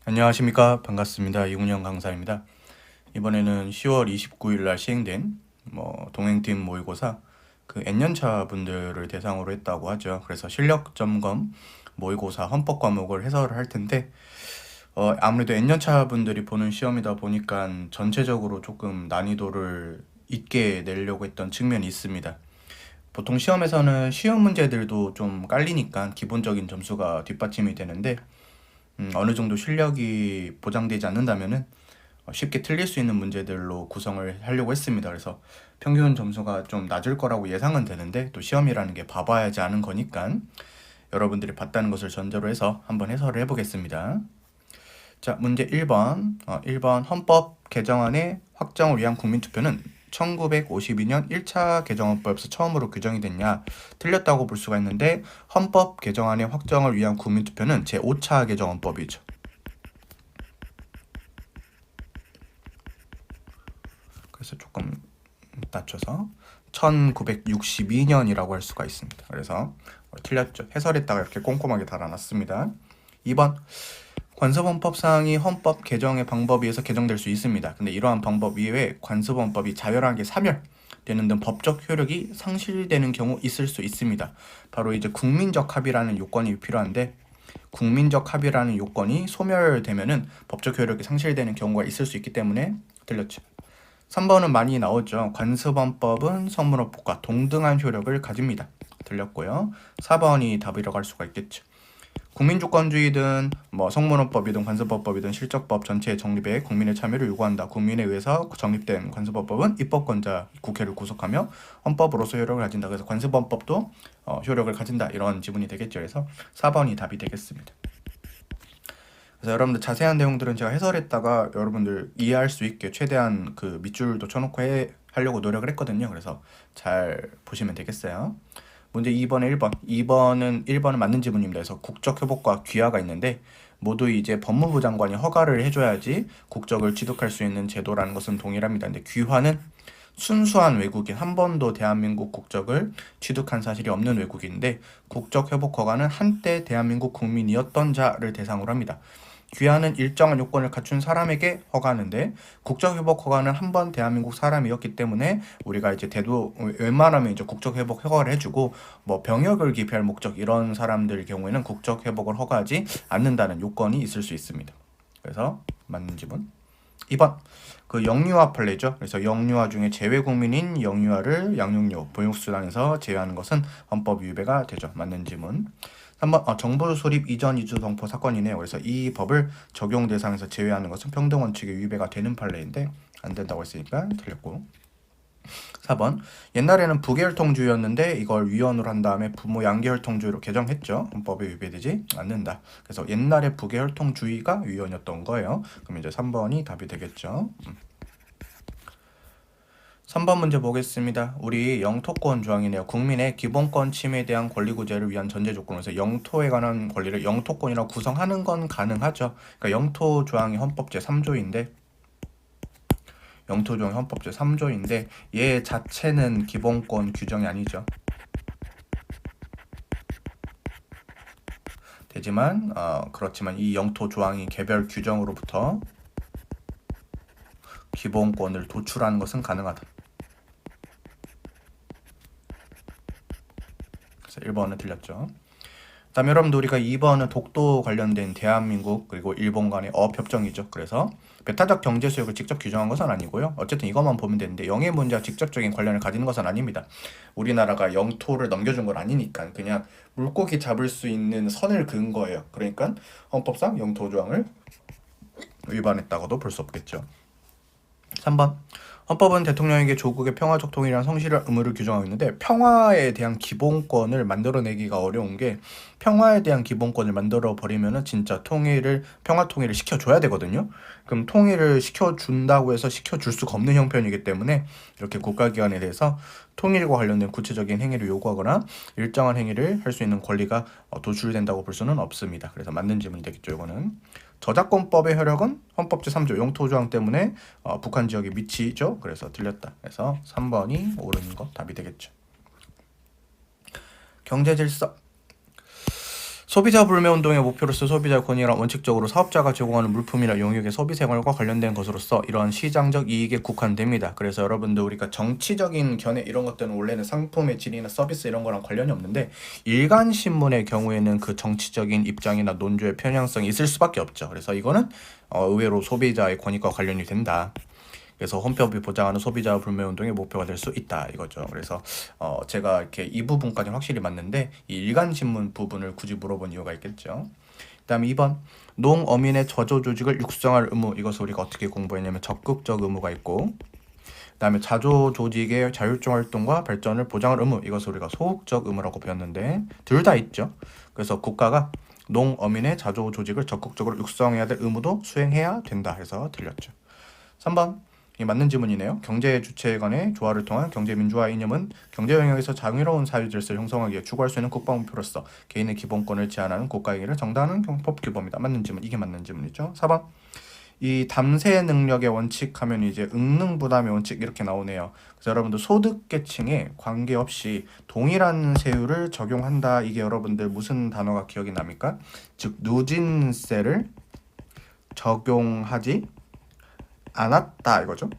안녕하십니까. 반갑습니다. 이훈영 강사입니다. 이번에는 10월 29일 날 시행된 동행팀 모의고사 N년차 분들을 대상으로 했다고 하죠. 그래서 실력 점검 모의고사 헌법 과목을 해설을 할 텐데 아무래도 N년차 분들이 보는 시험이다 보니까 전체적으로 조금 난이도를 있게 내려고 했던 측면이 있습니다. 보통 시험에서는 쉬운 문제들도 좀 깔리니까 기본적인 점수가 뒷받침이 되는데 어느 정도 실력이 보장되지 않는다면은 쉽게 틀릴 수 있는 문제들로 구성을 하려고 했습니다. 그래서 평균 점수가 좀 낮을 거라고 예상은 되는데 또 시험이라는 게 봐봐야지 아는 거니까 여러분들이 봤다는 것을 전제로 해서 한번 해설을 해보겠습니다. 자, 문제 1번. 1번 헌법 개정안의 확정을 위한 국민투표는 1952년 1차 개정헌법에서 처음으로 규정이 됐냐? 틀렸다고 볼 수가 있는데 헌법 개정안의 확정을 위한 국민투표는 제5차 개정헌법이죠. 그래서 조금 낮춰서 1962년이라고 할 수가 있습니다. 그래서 틀렸죠. 해설했다가 이렇게 꼼꼼하게 달아놨습니다. 2번. 관습헌법상이 헌법 개정의 방법에 의해서 개정될 수 있습니다. 근데 이러한 방법 이외에 관습헌법이 자율하게 사멸되는 등 법적 효력이 상실되는 경우 있을 수 있습니다. 바로 이제 국민적 합의라는 요건이 필요한데 국민적 합의라는 요건이 소멸되면은 법적 효력이 상실되는 경우가 있을 수 있기 때문에 틀렸죠. 3번은 많이 나오죠. 관습헌법은 성문헌법과 동등한 효력을 가집니다. 틀렸고요. 4번이 답이라고 할 수가 있겠죠. 국민주권주의든 성문헌법이든 관습헌법이든 실적법 전체의 정립에 국민의 참여를 요구한다. 국민에 의해서 정립된 관습헌법은 입법권자 국회를 구속하며 헌법으로서 효력을 가진다. 그래서 관습헌법도 효력을 가진다. 이런 지문이 되겠죠. 그래서 4번이 답이 되겠습니다. 그래서 여러분들 자세한 내용들은 제가 해설했다가 여러분들 이해할 수 있게 최대한 그 밑줄도 쳐놓고 하려고 노력을 했거든요. 그래서 잘 보시면 되겠어요. 문제 2번에 1번. 1번은 맞는 지문입니다. 그래서 국적회복과 귀화가 있는데 모두 이제 법무부 장관이 허가를 해줘야지 국적을 취득할 수 있는 제도라는 것은 동일합니다. 근데 귀화는 순수한 외국인, 한 번도 대한민국 국적을 취득한 사실이 없는 외국인인데 국적회복 허가는 한때 대한민국 국민이었던 자를 대상으로 합니다. 귀화는 일정한 요건을 갖춘 사람에게 허가하는데 국적회복 허가는 한 번 대한민국 사람이었기 때문에 우리가 이제 웬만하면 이제 국적회복 허가를 해주고 병역을 기피할 목적 이런 사람들 경우에는 국적회복을 허가하지 않는다는 요건이 있을 수 있습니다. 그래서 맞는 지문 2번 영유아 판례죠. 그래서 영유아 중에 재외국민인 영유아를 양육료 보육수단에서 제외하는 것은 헌법 위배가 되죠. 맞는 지문 3번 정부 수립 이전 이주 동포 사건이네요. 그래서 이 법을 적용 대상에서 제외하는 것은 평등원칙의 위배가 되는 판례인데 안 된다고 했으니까 틀렸고 4번 옛날에는 부계혈통주의였는데 이걸 위헌으로 한 다음에 부모 양계혈통주의로 개정했죠. 헌법에 위배되지 않는다. 그래서 옛날에 부계혈통주의가 위헌이었던 거예요. 그럼 이제 3번이 답이 되겠죠. 3번 문제 보겠습니다. 우리 영토권 조항이네요. 국민의 기본권 침해에 대한 권리 구제를 위한 전제 조건으로서 영토에 관한 권리를 영토권이라고 구성하는 건 가능하죠. 그러니까 영토 조항이 헌법 제3조인데 영토 조항이 헌법 제3조인데 얘 자체는 기본권 규정이 아니죠. 되지만 그렇지만 이 영토 조항이 개별 규정으로부터 기본권을 도출하는 것은 가능하다. 그래서 1번은 틀렸죠. 다음 여러분들 우리가 2번은 독도 관련된 대한민국 그리고 일본 간의 어협정이죠. 그래서 배타적 경제 수역을 직접 규정한 것은 아니고요. 어쨌든 이것만 보면 되는데 영해 문제와 직접적인 관련을 가지는 것은 아닙니다. 우리나라가 영토를 넘겨준 건 아니니까 그냥 물고기 잡을 수 있는 선을 그은 거예요. 그러니까 헌법상 영토 조항을 위반했다고도 볼 수 없겠죠. 3번 헌법은 대통령에게 조국의 평화적 통일이란 성실한 의무를 규정하고 있는데 평화에 대한 기본권을 만들어내기가 어려운 게 평화에 대한 기본권을 만들어 버리면은 진짜 평화 통일을 시켜줘야 되거든요. 그럼 통일을 시켜준다고 해서 시켜줄 수가 없는 형편이기 때문에 이렇게 국가기관에 대해서 통일과 관련된 구체적인 행위를 요구하거나 일정한 행위를 할 수 있는 권리가 도출된다고 볼 수는 없습니다. 그래서 맞는 질문이 되겠죠. 이거는 저작권법의 효력은 헌법 제3조 영토조항 때문에 북한 지역에 미치죠. 그래서 틀렸다. 그래서 3번이 옳은 거 답이 되겠죠. 경제질서 소비자 불매 운동의 목표로서 소비자 권익이란 원칙적으로 사업자가 제공하는 물품이나 용역의 소비 생활과 관련된 것으로서 이러한 시장적 이익에 국한됩니다. 그래서 여러분들 우리가 정치적인 견해 이런 것들은 원래는 상품의 질이나 서비스 이런 거랑 관련이 없는데 일간 신문의 경우에는 그 정치적인 입장이나 논조의 편향성이 있을 수밖에 없죠. 그래서 이거는 의외로 소비자의 권익과 관련이 된다. 그래서 헌법이 보장하는 소비자 불매 운동의 목표가 될 수 있다 이거죠. 그래서 제가 이렇게 이 부분까지 확실히 맞는데 이 일간 신문 부분을 굳이 물어본 이유가 있겠죠. 그다음에 2번 농어민의 저조 조직을 육성할 의무. 이것을 우리가 어떻게 공부했냐면 적극적 의무가 있고, 그다음에 자조 조직의 자율적 활동과 발전을 보장할 의무. 이것을 우리가 소극적 의무라고 배웠는데 둘 다 있죠. 그래서 국가가 농어민의 자조 조직을 적극적으로 육성해야 될 의무도 수행해야 된다 해서 틀렸죠. 3번 이 맞는 지문이네요. 경제 주체 간의 조화를 통한 경제 민주화 이념은 경제 영역에서 자유로운 사회 질서를 형성하기 위해 추구할 수 있는 국방 목표로서 개인의 기본권을 제한하는 국가행위를 정당화하는 법 규범이다. 맞는 지문. 이게 맞는 지문이죠. 4번 이 담세 능력의 원칙 하면 이제 응능 부담의 원칙 이렇게 나오네요. 그래서 여러분들 소득 계층에 관계없이 동일한 세율을 적용한다. 이게 여러분들 무슨 단어가 기억이 납니까? 즉 누진세를 적용하지 않았다 이거죠.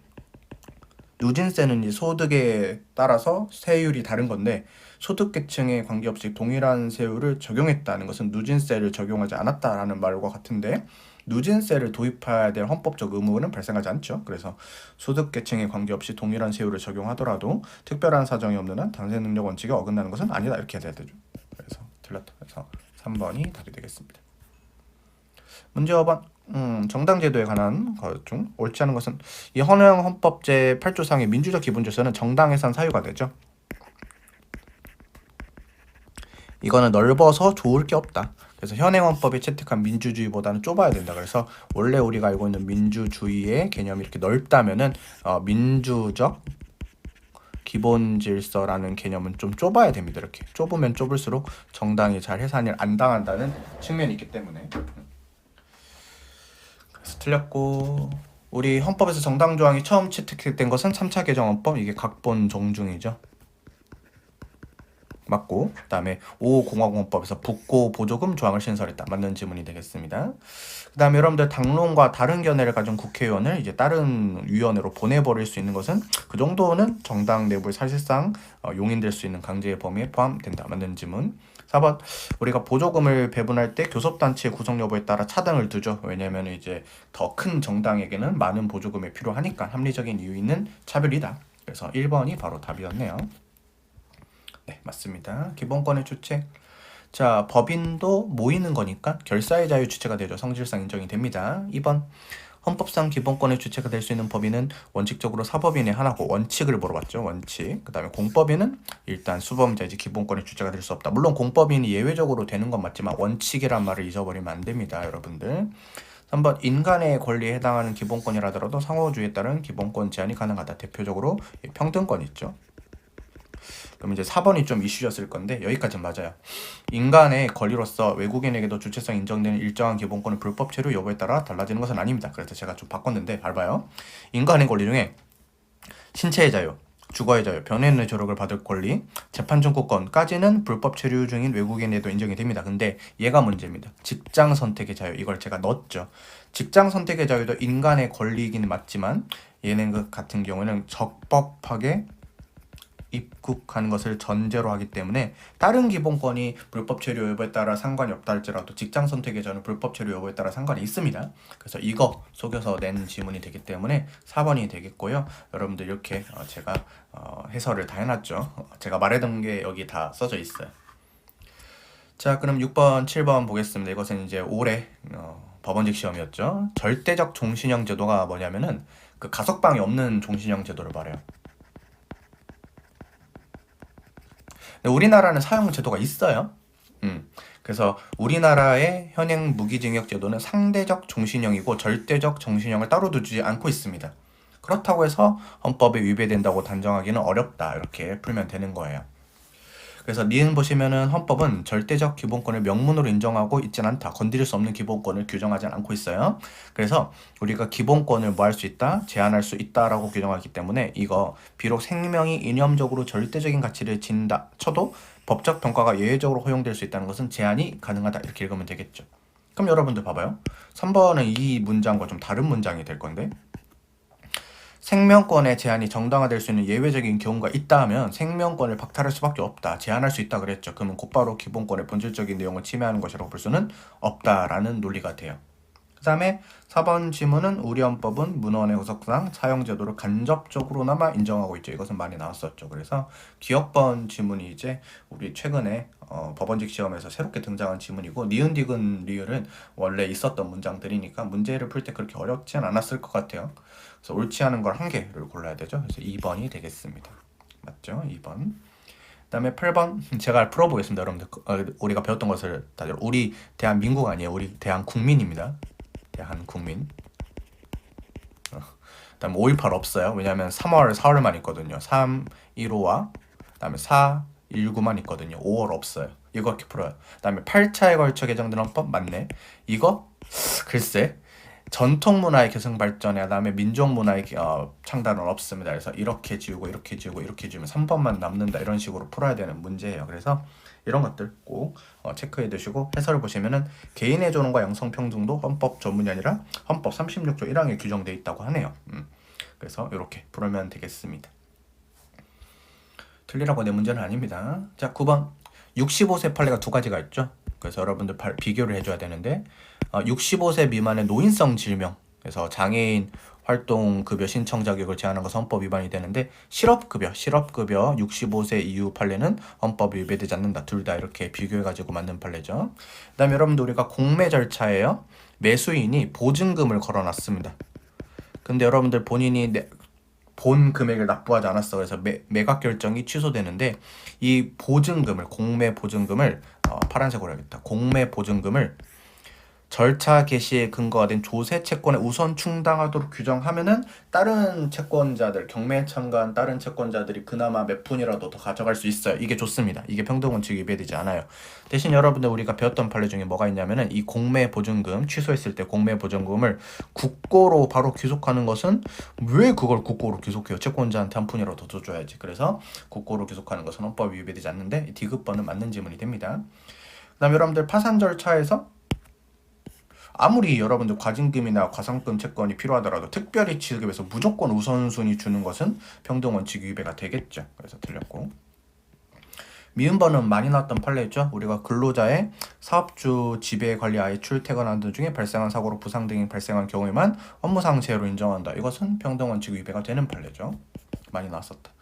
누진세는 이 소득에 따라서 세율이 다른 건데 소득계층에 관계없이 동일한 세율을 적용했다는 것은 누진세를 적용하지 않았다라는 말과 같은데 누진세를 도입해야 될 헌법적 의무는 발생하지 않죠. 그래서 소득계층에 관계없이 동일한 세율을 적용하더라도 특별한 사정이 없는 한 당세 능력 원칙에 어긋나는 것은 아니다 이렇게 해야 되죠. 그래서 틀렸다. 그래서 3번이 답이 되겠습니다. 문제 5번 정당제도에 관한 것 중 옳지 않은 것은 이 현행 헌법 제8조상의 민주적 기본질서는 정당해산 사유가 되죠. 이거는 넓어서 좋을 게 없다. 그래서 현행 헌법이 채택한 민주주의보다는 좁아야 된다. 그래서 원래 우리가 알고 있는 민주주의의 개념이 이렇게 넓다면은 민주적 기본 질서라는 개념은 좀 좁아야 됩니다. 이렇게 좁으면 좁을수록 정당이 잘 해산을 안 당한다는 측면이 있기 때문에. 그래서 틀렸고, 우리 헌법에서 정당 조항이 처음 채택된 것은 3차 개정 헌법, 이게 각본 종중이죠. 맞고, 그 다음에 5공화국헌법에서 북고 보조금 조항을 신설했다. 맞는 지문이 되겠습니다. 그 다음에 여러분들 당론과 다른 견해를 가진 국회의원을 이제 다른 위원회로 보내버릴 수 있는 것은 그 정도는 정당 내부에 사실상 용인될 수 있는 강제의 범위에 포함된다. 맞는 지문. 4번 우리가 보조금을 배분할 때 교섭단체의 구성 여부에 따라 차등을 두죠. 왜냐하면 이제 더 큰 정당에게는 많은 보조금이 필요하니까 합리적인 이유 있는 차별이다. 그래서 1번이 바로 답이었네요. 네, 맞습니다. 기본권의 주체. 자, 법인도 모이는 거니까 결사의 자유 주체가 되죠. 성질상 인정이 됩니다. 2번 헌법상 기본권의 주체가 될 수 있는 법인은 원칙적으로 사법인의 하나고, 원칙을 물어봤죠. 원칙. 그 다음에 공법인은 일단 수범자이지 기본권의 주체가 될 수 없다. 물론 공법인이 예외적으로 되는 건 맞지만 원칙이란 말을 잊어버리면 안 됩니다. 여러분들. 3번 인간의 권리에 해당하는 기본권이라더라도 상호주의에 따른 기본권 제한이 가능하다. 대표적으로 평등권 있죠. 그럼 이제 4번이 좀 이슈였을 건데 여기까지는 맞아요. 인간의 권리로서 외국인에게도 주체성 인정되는 일정한 기본권의 불법 체류 여부에 따라 달라지는 것은 아닙니다. 그래서 제가 좀 바꿨는데 봐봐요. 인간의 권리 중에 신체의 자유, 주거의 자유, 변호인의 조력을 받을 권리, 재판 청구권까지는 불법 체류 중인 외국인에도 인정이 됩니다. 근데 얘가 문제입니다. 직장 선택의 자유, 이걸 제가 넣었죠. 직장 선택의 자유도 인간의 권리이긴 맞지만 얘는 그 같은 경우에는 적법하게 입국하는 것을 전제로 하기 때문에 다른 기본권이 불법 체류 여부에 따라 상관이 없다 할지라도 직장 선택의 자유는 불법 체류 여부에 따라 상관이 있습니다. 그래서 이거 속여서 낸 지문이 되기 때문에 4번이 되겠고요. 여러분들 이렇게 제가 해설을 다 해놨죠. 제가 말했던 게 여기 다 써져 있어요. 자, 그럼 6번, 7번 보겠습니다. 이것은 이제 올해 법원직 시험이었죠. 절대적 종신형 제도가 뭐냐면은 그 가석방이 없는 종신형 제도를 말해요. 우리나라는 사형 제도가 있어요. 그래서 우리나라의 현행 무기징역 제도는 상대적 종신형이고 절대적 종신형을 따로 두지 않고 있습니다. 그렇다고 해서 헌법에 위배된다고 단정하기는 어렵다. 이렇게 풀면 되는 거예요. 그래서 니은 보시면은 헌법은 절대적 기본권을 명문으로 인정하고 있진 않다. 건드릴 수 없는 기본권을 규정하지 않고 있어요. 그래서 우리가 기본권을 뭐 할 수 있다? 제한할 수 있다라고 규정하기 때문에 이거 비록 생명이 이념적으로 절대적인 가치를 지닌다 쳐도 법적 평가가 예외적으로 허용될 수 있다는 것은 제한이 가능하다. 이렇게 읽으면 되겠죠. 그럼 여러분들 봐봐요. 3번은 이 문장과 좀 다른 문장이 될 건데, 생명권의 제한이 정당화될 수 있는 예외적인 경우가 있다 하면 생명권을 박탈할 수밖에 없다. 제한할 수 있다 그랬죠. 그러면 곧바로 기본권의 본질적인 내용을 침해하는 것이라고 볼 수는 없다라는 논리가 돼요. 그 다음에 4번 지문은 우리 헌법은 문헌의 구속상 사형제도를 간접적으로나마 인정하고 있죠. 이것은 많이 나왔었죠. 그래서 기억번 지문이 이제 우리 최근에 법원직 시험에서 새롭게 등장한 지문이고, 니은 디귿 리을은 원래 있었던 문장들이니까 문제를 풀 때 그렇게 어렵진 않았을 것 같아요. 그래서 옳지 않은 걸 한 개를 골라야 되죠. 그래서 2번이 되겠습니다. 맞죠? 2번. 그 다음에 8번 제가 풀어보겠습니다. 여러분들 우리가 배웠던 것을 다들, 우리 대한민국 아니에요. 우리 대한국민입니다. 대한국민. 그 다음에 5.18 없어요. 왜냐하면 3월, 4월만 있거든요. 3, 1호와 그 다음에 4, 19만 있거든요. 5월 없어요. 이거 이렇게 풀어요. 그 다음에 8차에 걸쳐 개정된 헌법 맞네. 이거 글쎄, 전통문화의 계승 발전에, 그다음에 민족문화의 창달은 없습니다. 그래서 이렇게 지우고 이렇게 지우고 이렇게 지우면 3번만 남는다. 이런 식으로 풀어야 되는 문제예요. 그래서 이런 것들 꼭 체크해 두시고, 해설을 보시면은 개인의 존엄과 양성평등도 헌법 전문이 아니라 헌법 36조 1항에 규정되어 있다고 하네요. 그래서 이렇게 풀으면 되겠습니다. 틀리라고 내 문제는 아닙니다. 자, 9번 65세 판례가 두 가지가 있죠. 그래서 여러분들 비교를 해줘야 되는데, 65세 미만의 노인성 질병, 그래서 장애인 활동급여 신청 자격을 제한한 것은 헌법 위반이 되는데, 실업급여 65세 이후 판례는 헌법 위배되지 않는다. 둘 다 이렇게 비교해가지고 만든 판례죠. 그 다음에 여러분들 우리가 공매 절차에요, 매수인이 보증금을 걸어놨습니다. 근데 여러분들 본인이 본 금액을 납부하지 않았어. 그래서 매각 결정이 취소되는데, 이 보증금을, 공매 보증금을 파란색으로 해야겠다. 공매 보증금을 절차 개시에 근거가 된 조세 채권에 우선 충당하도록 규정하면은 다른 채권자들, 경매에 참가한 다른 채권자들이 그나마 몇 푼이라도 더 가져갈 수 있어요. 이게 좋습니다. 이게 평등원칙이 위배되지 않아요. 대신 여러분들 우리가 배웠던 판례 중에 뭐가 있냐면은, 이 공매 보증금 취소했을 때 공매 보증금을 국고로 바로 귀속하는 것은, 왜 그걸 국고로 귀속해요? 채권자한테 한 푼이라도 더 줘야지. 그래서 국고로 귀속하는 것은 헌법 위배되지 않는데, 디귿번은 맞는 지문이 됩니다. 그 다음에 여러분들 파산 절차에서 아무리 여러분들 과징금이나 과상금 채권이 필요하더라도 특별히 취급해서 무조건 우선순위 주는 것은 평등원칙 위배가 되겠죠. 그래서 틀렸고, 미음번은 많이 나왔던 판례죠. 우리가 근로자의 사업주 지배 관리 아예 출퇴근하는 등 중에 발생한 사고로 부상 등이 발생한 경우에만 업무상 재해로 인정한다. 이것은 평등원칙 위배가 되는 판례죠. 많이 나왔었다.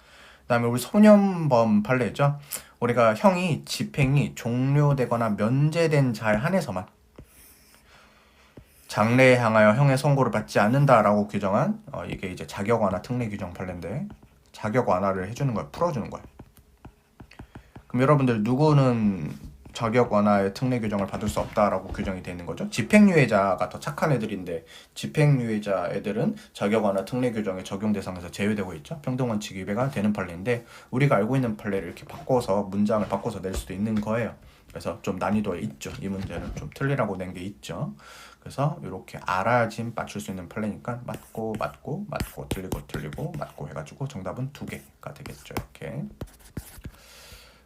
그 다음에 우리 소년범 판례죠. 우리가 형이 집행이 종료되거나 면제된 자에 한해서만 장래에 향하여 형의 선고를 받지 않는다라고 규정한, 이게 이제 자격 완화 특례 규정 판례인데, 자격 완화를 해주는 거야, 풀어주는 거야. 그럼 여러분들 누구는 자격 완화의 특례 규정을 받을 수 없다라고 규정이 되어 있는 거죠? 집행유예자가 더 착한 애들인데, 집행유예자 애들은 자격 완화 특례 규정의 적용 대상에서 제외되고 있죠. 평등원칙 위배가 되는 판례인데, 우리가 알고 있는 판례를 이렇게 바꿔서 문장을 바꿔서 낼 수도 있는 거예요. 그래서 좀 난이도가 있죠. 이 문제는 좀 틀리라고 낸 게 있죠. 그래서 이렇게 알아야지 맞출 수 있는 판례니까 맞고 맞고 맞고 틀리고 틀리고 맞고 해가지고 정답은 2개가 되겠죠. 이렇게.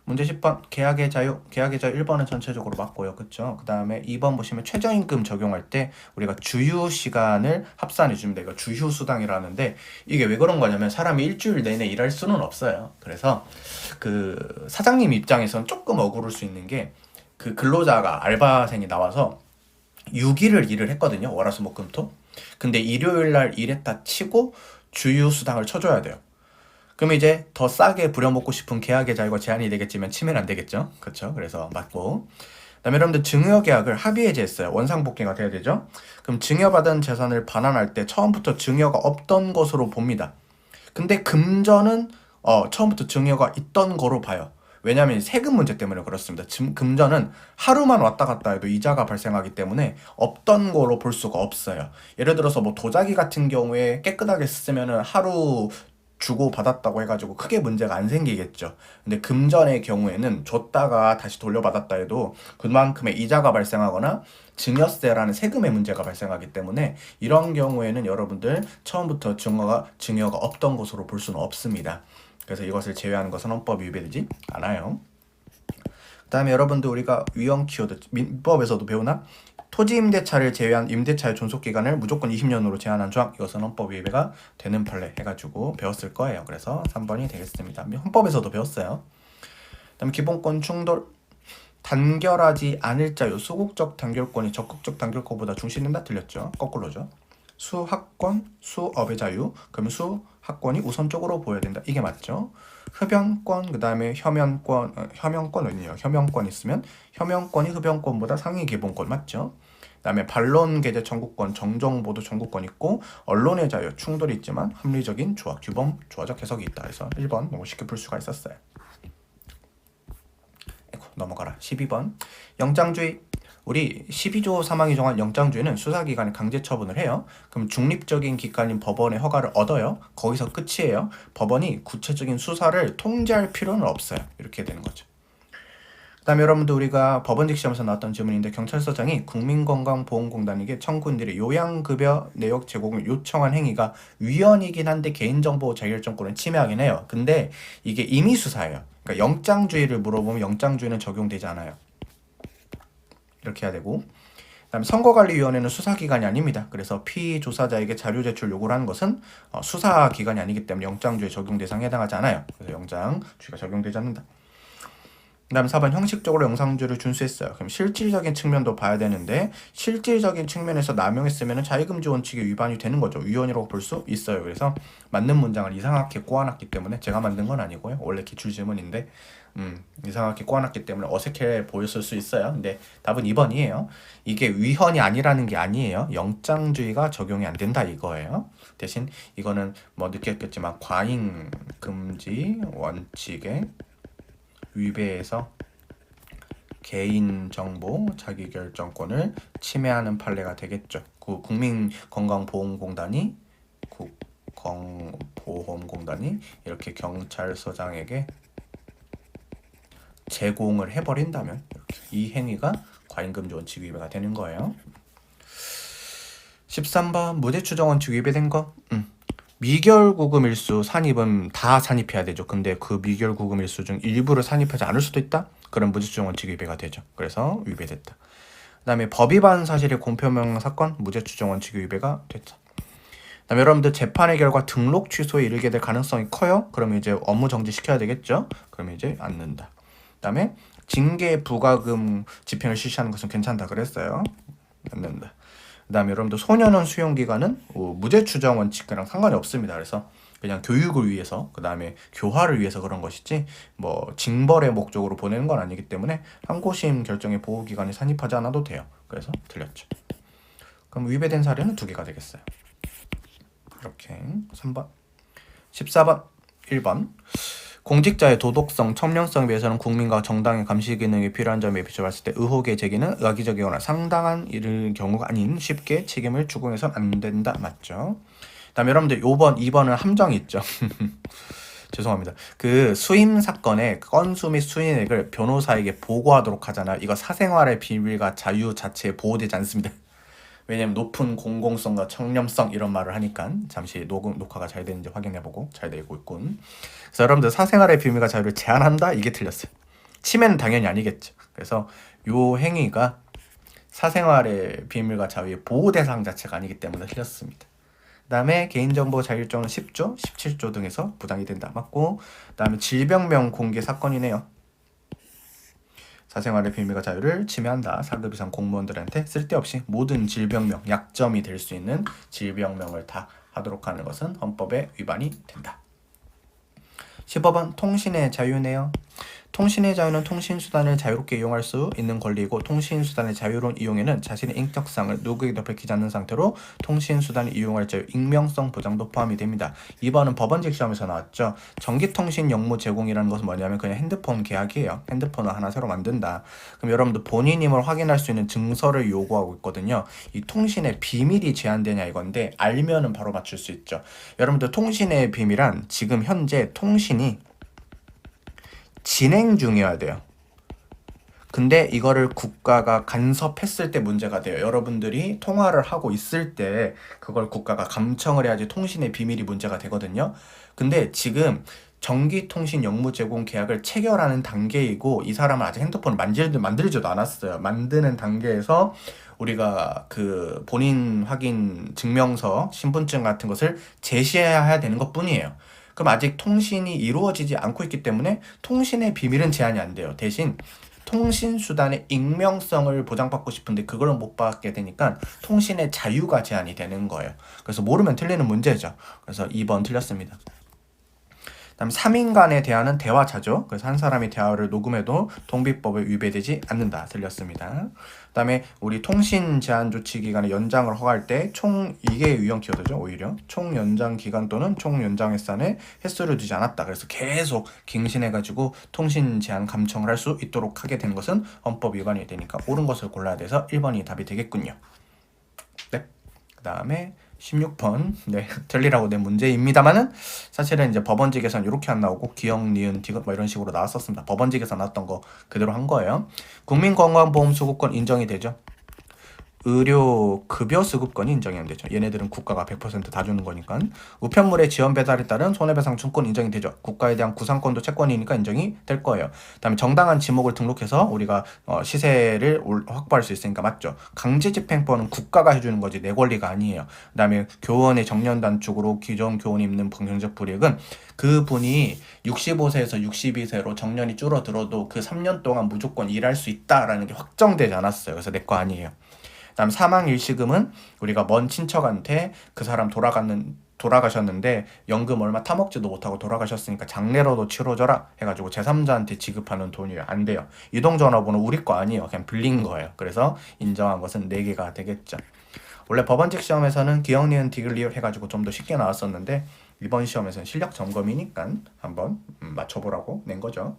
문제 10번 계약의 자유. 계약의 자유 1번은 전체적으로 맞고요. 그쵸? 그 다음에 2번 보시면 최저임금 적용할 때 우리가 주휴 시간을 합산해 줍니다. 이거 주휴 수당이라는데, 이게 왜 그런 거냐면 사람이 일주일 내내 일할 수는 없어요. 그래서 그 사장님 입장에서는 조금 억울할 수 있는 게, 그 근로자가 알바생이 나와서 6일을 일을 했거든요. 월화수목금토. 근데 일요일날 일했다 치고 주휴수당을 쳐줘야 돼요. 그럼 이제 더 싸게 부려먹고 싶은 계약의 자유가 제한이 되겠지만 침해는 안 되겠죠. 그렇죠? 그래서 맞고. 그다음에 여러분들 증여계약을 합의해제했어요. 원상복귀가 돼야 되죠. 그럼 증여받은 재산을 반환할 때 처음부터 증여가 없던 것으로 봅니다. 근데 금전은 처음부터 증여가 있던 거로 봐요. 왜냐하면 세금 문제 때문에 그렇습니다. 금전은 하루만 왔다 갔다 해도 이자가 발생하기 때문에 없던 거로 볼 수가 없어요. 예를 들어서 뭐 도자기 같은 경우에 깨끗하게 쓰면은 하루 주고 받았다고 해가지고 크게 문제가 안 생기겠죠. 근데 금전의 경우에는 줬다가 다시 돌려받았다 해도 그만큼의 이자가 발생하거나 증여세라는 세금의 문제가 발생하기 때문에, 이런 경우에는 여러분들 처음부터 증여가 없던 것으로 볼 수는 없습니다. 그래서 이것을 제외하는 것은 헌법 위배되지 않아요. 그다음에 여러분들 우리가 위헌 키워드 민법에서도 배우나 토지 임대차를 제외한 임대차의 존속 기간을 무조건 20년으로 제한한 조항, 이것은 헌법 위배가 되는 판례 해가지고 배웠을 거예요. 그래서 3번이 되겠습니다. 헌법에서도 배웠어요. 그다음 기본권 충돌, 단결하지 않을 자유, 수국적 단결권이 적극적 단결권보다 중시된다. 틀렸죠. 거꾸로죠. 수학권, 수업의 자유, 그러면 수학권이 우선적으로 보여야 된다. 이게 맞죠. 흡연권, 그 다음에 혐연권, 혐연권 아니에요. 혐연권 있으면 혐연권이 흡연권보다 상위 기본권 맞죠. 그 다음에 반론 게재 청구권, 정정보도 청구권 있고 언론의 자유, 충돌이 있지만 합리적인 조화, 규범, 조화적 해석이 있다. 그래서 1번 너무 쉽게 풀 수가 있었어요. 넘어가라. 12번 영장주의. 우리 12조 3항이 정한 영장주의는 수사기관이 강제 처분을 해요. 그럼 중립적인 기관인 법원의 허가를 얻어요. 거기서 끝이에요. 법원이 구체적인 수사를 통제할 필요는 없어요. 이렇게 되는 거죠. 그 다음에 여러분들 우리가 법원직 시험에서 나왔던 질문인데 경찰서장이 국민건강보험공단에게 청구인들의 요양급여 내역 제공을 요청한 행위가 위헌이긴 한데 개인정보 자율정권을 침해하긴 해요. 근데 이게 임의수사예요. 그러니까 영장주의를 물어보면 영장주의는 적용되지 않아요. 이렇게 해야 되고, 그다음에 선거관리위원회는 수사기관이 아닙니다. 그래서 피조사자에게 자료 제출 요구를 하는 것은 수사기관이 아니기 때문에 영장주의 적용 대상에 해당하지 않아요. 그래서 영장주의가 적용되지 않는다. 그다음 4번 형식적으로 영상주의를 준수했어요. 그럼 실질적인 측면도 봐야 되는데 실질적인 측면에서 남용했으면 자의금지 원칙에 위반이 되는 거죠. 위헌이라고 볼 수 있어요. 그래서 맞는 문장을 이상하게 꼬아놨기 때문에 제가 만든 건 아니고요. 원래 기출질문인데 이상하게 꼬아놨기 때문에 어색해 보였을 수 있어요. 근데 답은 2번이에요. 이게 위헌이 아니라는 게 아니에요. 영장주의가 적용이 안 된다 이거예요. 대신 이거는 뭐 느꼈겠지만 과잉금지 원칙에 위배해서 개인정보 자기결정권을 침해하는 판례가 되겠죠. 국민건강보험공단이 이렇게 경찰서장에게 제공을 해버린다면 이 행위가 과잉금지 원칙 위배가 되는 거예요. 13번 무죄추정 원칙 위배된 거. 미결구금 일수 산입은 다 산입해야 되죠. 근데 그 미결구금 일수 중 일부를 산입하지 않을 수도 있다? 그럼 무죄추정 원칙 위배가 되죠. 그래서 위배됐다. 그 다음에 법 위반 사실의 공표명 사건 무죄추정 원칙 위배가 됐다. 그 다음에 여러분들 재판의 결과 등록 취소에 이르게 될 가능성이 커요? 그러면 이제 업무 정지 시켜야 되겠죠? 그러면 이제 않는다. 그 다음에 징계 부과금 집행을 실시하는 것은 괜찮다 그랬어요. 않는다. 그 다음에 여러분들 소년원 수용기간은 무죄 추정 원칙이랑 상관이 없습니다. 그래서 그냥 교육을 위해서 그 다음에 교화를 위해서 그런 것이지 뭐 징벌의 목적으로 보내는 건 아니기 때문에 항고심 결정의 보호기간에 산입하지 않아도 돼요. 그래서 틀렸죠. 그럼 위배된 사례는 2개가 되겠어요. 이렇게 3번 14번 1번 공직자의 도덕성, 청렴성에 비해서는 국민과 정당의 감시 기능이 필요한 점에 비춰봤을 때 의혹의 제기는 악의적이거나 상당한 일의 경우가 아닌 쉽게 책임을 추궁해서는 안 된다. 맞죠? 다음에 여러분들 5번, 2번은 함정이 있죠. 죄송합니다. 그 수임 사건의 건수 및 수임액을 변호사에게 보고하도록 하잖아요. 이거 사생활의 비밀과 자유 자체에 보호되지 않습니다. 왜냐면 높은 공공성과 청렴성 이런 말을 하니까 잠시 녹화가 잘 되는지 확인해보고 잘 되고 있군. 그래서 여러분들 사생활의 비밀과 자유를 제한한다? 이게 틀렸어요. 침해는 당연히 아니겠죠. 그래서 요 행위가 사생활의 비밀과 자유의 보호 대상 자체가 아니기 때문에 틀렸습니다. 그 다음에 개인정보 자율정은 10조, 17조 등에서 부당이 된다. 맞고 그 다음에 질병명 공개 사건이네요. 사생활의 비밀과 자유를 침해한다. 4급 이상 공무원들한테 쓸데없이 모든 질병명, 약점이 될 수 있는 질병명을 다 하도록 하는 것은 헌법에 위반이 된다. 15번 통신의 자유네요. 통신의 자유는 통신수단을 자유롭게 이용할 수 있는 권리이고 통신수단의 자유로운 이용에는 자신의 인격상을 누구에게도 밝히지 않는 상태로 통신수단을 이용할 자유, 익명성 보장도 포함이 됩니다. 2번은 법원직 시험에서 나왔죠. 전기통신 영무 제공이라는 것은 뭐냐면 그냥 핸드폰 계약이에요. 핸드폰을 하나 새로 만든다. 그럼 여러분들 본인임을 확인할 수 있는 증서를 요구하고 있거든요. 이 통신의 비밀이 제한되냐 이건데 알면은 바로 맞출 수 있죠. 여러분들 통신의 비밀은 지금 현재 통신이 진행 중이어야 돼요. 근데 이거를 국가가 간섭했을 때 문제가 돼요. 여러분들이 통화를 하고 있을 때 그걸 국가가 감청을 해야지 통신의 비밀이 문제가 되거든요. 근데 지금 전기통신 역무 제공 계약을 체결하는 단계이고 이 사람은 아직 핸드폰을 만들지도 않았어요. 만드는 단계에서 우리가 그 본인 확인 증명서, 신분증 같은 것을 제시해야 되는 것뿐이에요. 그럼 아직 통신이 이루어지지 않고 있기 때문에 통신의 비밀은 제한이 안 돼요. 대신 통신 수단의 익명성을 보장받고 싶은데 그걸 못 받게 되니까 통신의 자유가 제한이 되는 거예요. 그래서 모르면 틀리는 문제죠. 그래서 2번 틀렸습니다. 다음 3인 간의 대화는 대화자죠. 그래서 한 사람이 대화를 녹음해도 통비법에 위배되지 않는다. 틀렸습니다. 그다음에 우리 통신 제한 조치 기간의 연장을 허가할 때 총 이게 유형 키워드죠. 오히려 총 연장 기간 또는 총 연장 횟산에 횟수를 두지 않았다. 그래서 계속 갱신해가지고 통신 제한 감청을 할 수 있도록 하게 된 것은 헌법 위반이 되니까 옳은 것을 골라야 돼서 1번이 답이 되겠군요. 네. 그다음에 16번 네 틀리라고 낸 문제입니다만은 사실은 이제 법원직에서는 이렇게 안 나오고 기억, 니은, 디귿 뭐 이런 식으로 나왔었습니다. 법원직에서 나왔던 거 그대로 한 거예요. 국민건강보험 수급권 인정이 되죠. 의료 급여 수급권이 인정이 안 되죠. 얘네들은 국가가 100% 다 주는 거니까. 우편물의 지원 배달에 따른 손해배상 청구권 인정이 되죠. 국가에 대한 구상권도 채권이니까 인정이 될 거예요. 그다음에 정당한 지목을 등록해서 우리가 시세를 확보할 수 있으니까 맞죠. 강제집행권은 국가가 해주는 거지 내 권리가 아니에요. 그다음에 교원의 정년 단축으로 기존 교원이 입는 경제적 불이익은 그분이 65세에서 62세로 정년이 줄어들어도 그 3년 동안 무조건 일할 수 있다라는 게 확정되지 않았어요. 그래서 내 거 아니에요. 다음 사망일시금은 우리가 먼 친척한테 그 사람 돌아가셨는데 연금 얼마 타먹지도 못하고 돌아가셨으니까 장례로도 치러줘라 해가지고 제3자한테 지급하는 돈이 안 돼요. 이동전화번호 우리 거 아니에요. 그냥 빌린 거예요. 그래서 인정한 것은 4개가 되겠죠. 원래 법원직 시험에서는 기억, 니은, 디귿, 리을 해가지고 좀 더 쉽게 나왔었는데 이번 시험에서는 실력 점검이니까 한번 맞춰보라고 낸 거죠.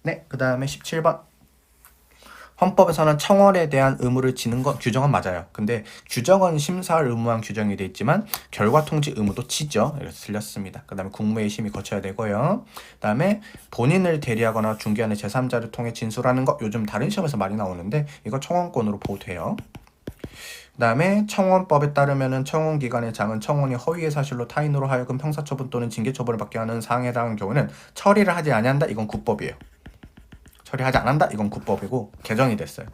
네, 그 다음에 17번. 헌법에서는 청원에 대한 의무를 지는 것 규정은 맞아요. 근데 규정은 심사할 의무만 규정이 돼 있지만 결과 통지 의무도 지죠. 그래서 틀렸습니다. 그 다음에 국무회의 심의 거쳐야 되고요. 그 다음에 본인을 대리하거나 중개하는 제3자를 통해 진술하는 것 요즘 다른 시험에서 많이 나오는데 이거 청원권으로 보호돼요. 그 다음에 청원법에 따르면은 청원기관의 장은 청원이 허위의 사실로 타인으로 하여금 형사처분 또는 징계처분을 받게 하는 사항에 해당하는 경우는 처리를 하지 아니한다. 이건 국법이에요. 처리하지 않는다 이건 국법이고 개정이 됐어요.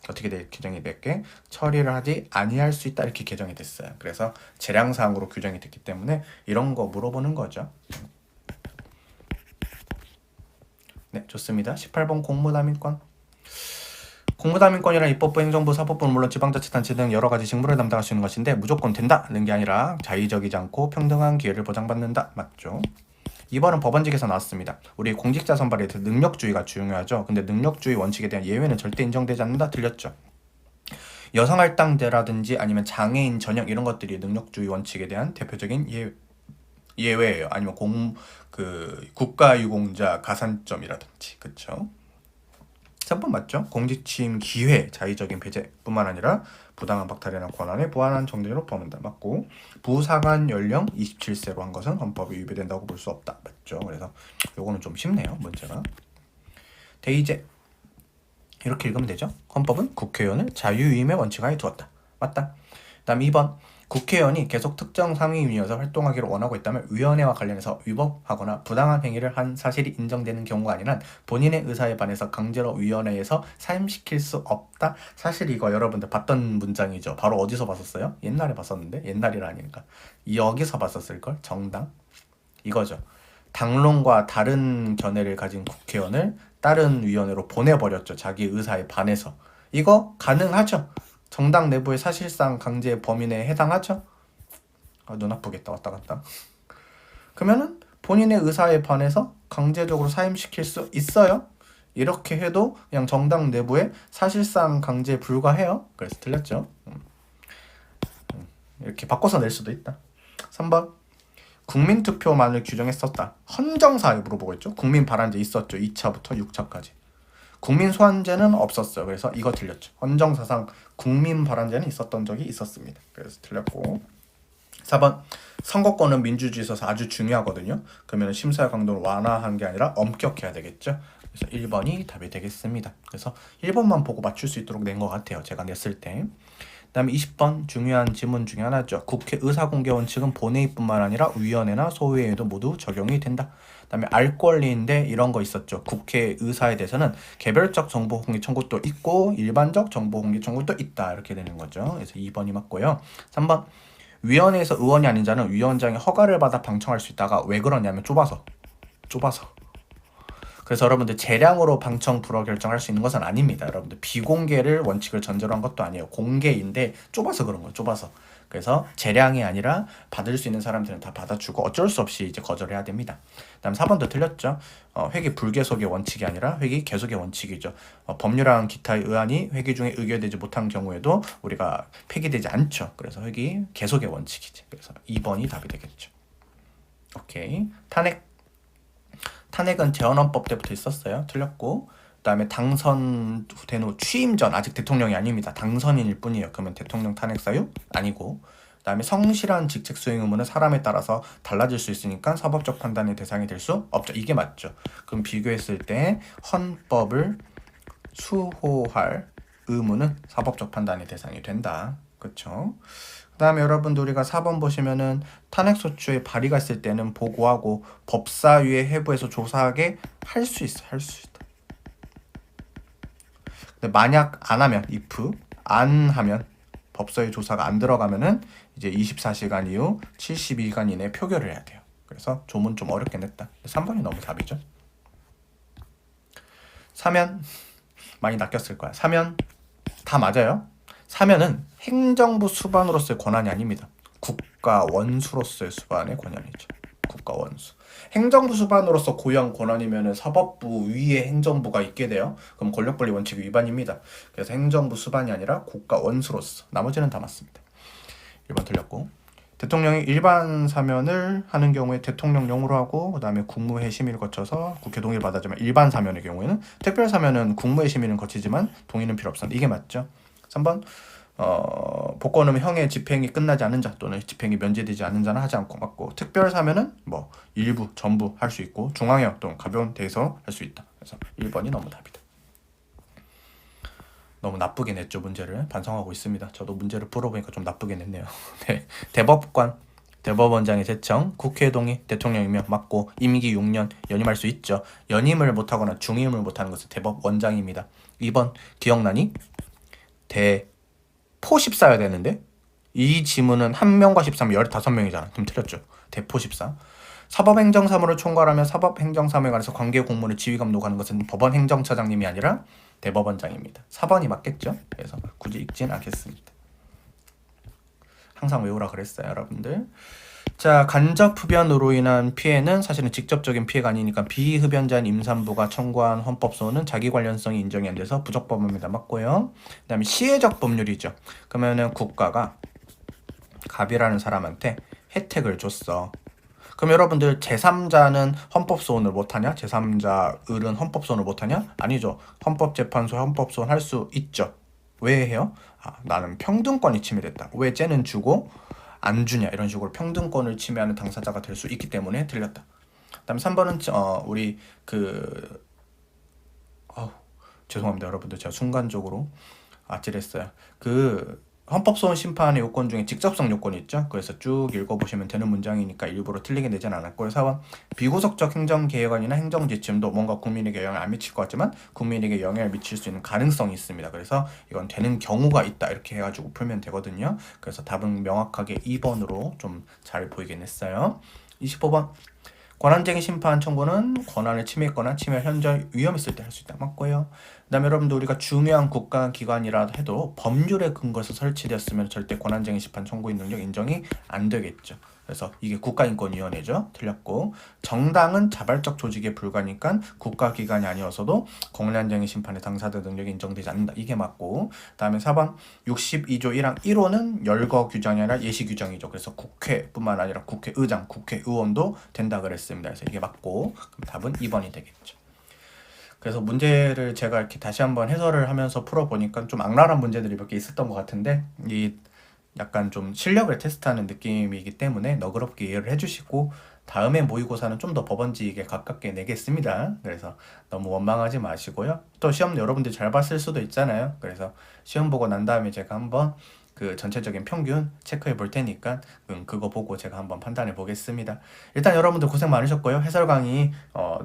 어떻게 개정이 됐게 처리를 하지 아니할 수 있다 이렇게 개정이 됐어요. 그래서 재량사항으로 규정이 됐기 때문에 이런 거 물어보는 거죠. 네, 좋습니다. 18번 공무담인권. 공무담인권이란 입법부, 행정부, 사법부는 물론 지방자치단체 등 여러 가지 직무를 담당할 수 있는 것인데 무조건 된다는 게 아니라 자의적이지 않고 평등한 기회를 보장받는다. 맞죠? 2번은 법원직에서 나왔습니다. 우리 공직자 선발에 대해 능력주의가 중요하죠. 근데 능력주의 원칙에 대한 예외는 절대 인정되지 않는다. 틀렸죠. 여성할당제라든지 아니면 장애인 전형 이런 것들이 능력주의 원칙에 대한 대표적인 예외예요. 아니면 국가유공자 가산점이라든지 그쵸? 3번 맞죠? 공직취임 기회 자의적인 배제뿐만 아니라 부당한 박탈이나 권한에 보완한 정대로 포함한다. 맞고 부사관 연령 27세로 한 것은 헌법에 위배된다고 볼 수 없다. 맞죠? 그래서 요거는 좀 쉽네요. 문제가. 대의제 이렇게 읽으면 되죠. 헌법은 국회의원을 자유위임의 원칙하에 두었다. 맞다. 다음 2번 국회의원이 계속 특정 상임위에서 활동하기를 원하고 있다면 위원회와 관련해서 위법하거나 부당한 행위를 한 사실이 인정되는 경우가 아니라 본인의 의사에 반해서 강제로 위원회에서 사임시킬 수 없다. 사실 이거 여러분들 봤던 문장이죠. 바로 어디서 봤었어요? 옛날에 봤었는데 옛날이라니까 여기서 봤었을걸? 정당 이거죠. 당론과 다른 견해를 가진 국회의원을 다른 위원회로 보내버렸죠. 자기 의사에 반해서. 이거 가능하죠. 정당 내부의 사실상 강제 범인에 해당하죠? 눈 아프겠다 왔다 갔다. 그러면은 본인의 의사에 반해서 강제적으로 사임시킬 수 있어요. 이렇게 해도 그냥 정당 내부에 사실상 강제에 불과해요. 그래서 틀렸죠. 이렇게 바꿔서 낼 수도 있다. 3번 국민투표만을 규정했었다. 헌정사에 물어보고 있죠. 국민 발안제 있었죠. 2차부터 6차까지. 국민 소환제는 없었어요. 그래서 이거 틀렸죠. 헌정사상 국민 발안제는 있었던 적이 있었습니다. 그래서 틀렸고 4번 선거권은 민주주의에 있어서 아주 중요하거든요. 그러면 심사의 강도를 완화한 게 아니라 엄격해야 되겠죠. 그래서 1번이 답이 되겠습니다. 그래서 1번만 보고 맞출 수 있도록 낸 것 같아요. 제가 냈을 때. 그다음에 20번 중요한 지문 중에 하나죠. 국회 의사공개 원칙은 본회의뿐만 아니라 위원회나 소위에도 모두 적용이 된다. 그다음에 알 권리인데 이런 거 있었죠. 국회 의사에 대해서는 개별적 정보 공개 청구도 있고 일반적 정보 공개 청구도 있다. 이렇게 되는 거죠. 그래서 2번이 맞고요. 3번 위원회에서 의원이 아닌 자는 위원장의 허가를 받아 방청할 수 있다가 왜 그러냐면 좁아서. 그래서 여러분들 재량으로 방청 불허 결정할 수 있는 것은 아닙니다. 여러분들 비공개를 원칙을 전제로 한 것도 아니에요. 공개인데 좁아서 그런 거예요. 좁아서. 그래서 재량이 아니라 받을 수 있는 사람들은 다 받아주고 어쩔 수 없이 이제 거절해야 됩니다. 그다음 4번도 틀렸죠. 회기 불개속의 원칙이 아니라 회기 계속의 원칙이죠. 법률안 기타의 의안이 회기 중에 의결되지 못한 경우에도 우리가 폐기되지 않죠. 그래서 회기 계속의 원칙이지. 그래서 2번이 답이 되겠죠. 오케이. 탄핵은 재헌헌법 때부터 있었어요. 틀렸고. 그다음에 당선된 후 취임 전 아직 대통령이 아닙니다. 당선인일 뿐이에요. 그러면 대통령 탄핵 사유 아니고. 그다음에 성실한 직책 수행 의무는 사람에 따라서 달라질 수 있으니까 사법적 판단의 대상이 될 수 없죠. 이게 맞죠. 그럼 비교했을 때 헌법을 수호할 의무는 사법적 판단의 대상이 된다. 그렇죠? 그다음에 여러분들 우리가 4번 보시면은 탄핵소추에 발의가 있을 때는 보고하고 법사위에 해부해서 조사하게 할 수 있다. 근데 만약 안 하면 if 안 하면 법사위 조사가 안 들어가면은 이제 24시간 이후 72시간 이내에 표결을 해야 돼요. 그래서 조문 좀 어렵게 냈다. 3번이 너무 답이죠. 사면 많이 낚였을 거야. 사면 다 맞아요. 사면은 행정부 수반으로서의 권한이 아닙니다. 국가 원수로서의 수반의 권한이죠. 국가 원수. 행정부 수반으로서 고유한 권한이면 사법부 위에 행정부가 있게 돼요. 그럼 권력분리 원칙 위반입니다. 그래서 행정부 수반이 아니라 국가 원수로서. 나머지는 다 맞습니다. 1번 틀렸고. 대통령이 일반 사면을 하는 경우에 대통령령으로 하고 그다음에 국무회 심의를 거쳐서 국회 동의를 받아주면 일반 사면의 경우에는 특별 사면은 국무회 심의는 거치지만 동의는 필요 없습니다. 이게 맞죠? 3번 복권은 형의 집행이 끝나지 않은 자 또는 집행이 면제되지 않은 자는 하지 않고 맞고 특별 사면은 뭐 일부 전부 할 수 있고 중앙형 또는 가벼운 대해서 할 수 있다. 그래서 1번이 너무 답이다. 너무 나쁘게 냈죠. 문제를 반성하고 있습니다. 저도 문제를 풀어보니까 좀 나쁘게 냈네요. 네. 대법원장의 제청, 국회 동의, 대통령이면 맞고 임기 6년 연임할 수 있죠. 연임을 못하거나 중임을 못하는 것은 대법원장입니다. 2번 기억나니? 대포 14야 되는데 이 지문은 1명과 13명 15명이잖아. 그럼 틀렸죠. 대포 14. 사법행정사무를 총괄하며 사법행정사무에 관해서 관계 공무원의 지휘 감독하는 것은 법원 행정처장님이 아니라 대법원장입니다. 4번이 맞겠죠? 그래서 굳이 읽진 않겠습니다. 항상 외우라 그랬어요, 여러분들. 자, 간접 흡연으로 인한 피해는 사실은 직접적인 피해가 아니니까 비흡연자인 임산부가 청구한 헌법소원은 자기 관련성이 인정이 안 돼서 부적법입니다. 맞고요. 그다음에 시혜적 법률이죠. 그러면은 국가가 갑이라는 사람한테 혜택을 줬어. 그럼 여러분들 제3자는 헌법소원을 못하냐? 제3자 을은 헌법소원을 못하냐? 아니죠. 헌법재판소에 헌법소원 할 수 있죠. 왜 해요? 나는 평등권이 침해됐다. 왜 쟤는 주고 안 주냐? 이런 식으로 평등권을 침해하는 당사자가 될 수 있기 때문에 틀렸다. 그다음 3번은 우리 죄송합니다 여러분들 제가 순간적으로 아찔했어요. 헌법소원 심판의 요건 중에 직접성 요건이 있죠. 그래서 쭉 읽어보시면 되는 문장이니까 일부러 틀리게 내진 않았고요. 4번 비구속적 행정개혁안이나 행정지침도 뭔가 국민에게 영향을 안 미칠 것 같지만 국민에게 영향을 미칠 수 있는 가능성이 있습니다. 그래서 이건 되는 경우가 있다 이렇게 해가지고 풀면 되거든요. 그래서 답은 명확하게 2번으로 좀 잘 보이긴 했어요. 25번 권한쟁의 심판 청구는 권한을 침해했거나 침해 현저히 위험했을 때 할 수 있다. 맞고요. 그 다음에 여러분들 우리가 중요한 국가기관이라 해도 법률에 근거해서 설치되었으면 절대 권한쟁의 심판 청구인 능력 인정이 안 되겠죠. 그래서 이게 국가인권위원회죠. 틀렸고 정당은 자발적 조직에 불과하니까 국가기관이 아니어서도 권한쟁의 심판의 당사자 능력이 인정되지 않는다. 이게 맞고 그 다음에 4번 62조 1항 1호는 열거 규정이 아니라 예시 규정이죠. 그래서 국회뿐만 아니라 국회의장, 국회의원도 된다 그랬습니다. 그래서 이게 맞고 그럼 답은 2번이 되겠죠. 그래서 문제를 제가 이렇게 다시 한번 해설을 하면서 풀어보니까 좀 악랄한 문제들이 몇 개 있었던 것 같은데 이 약간 좀 실력을 테스트하는 느낌이기 때문에 너그럽게 이해를 해주시고 다음에 모의고사는 좀 더 법원지익에 가깝게 내겠습니다. 그래서 너무 원망하지 마시고요. 또 시험 여러분들 잘 봤을 수도 있잖아요. 그래서 시험 보고 난 다음에 제가 한번 그 전체적인 평균 체크해 볼 테니까 그거 보고 제가 한번 판단해 보겠습니다. 일단 여러분들 고생 많으셨고요. 해설 강의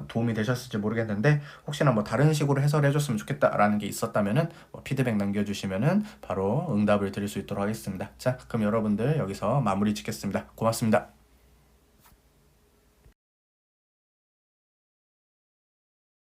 도움이 되셨을지 모르겠는데 혹시나 뭐 다른 식으로 해설해 줬으면 좋겠다라는 게 있었다면은 뭐 피드백 남겨주시면은 바로 응답을 드릴 수 있도록 하겠습니다. 자, 그럼 여러분들 여기서 마무리 짓겠습니다. 고맙습니다.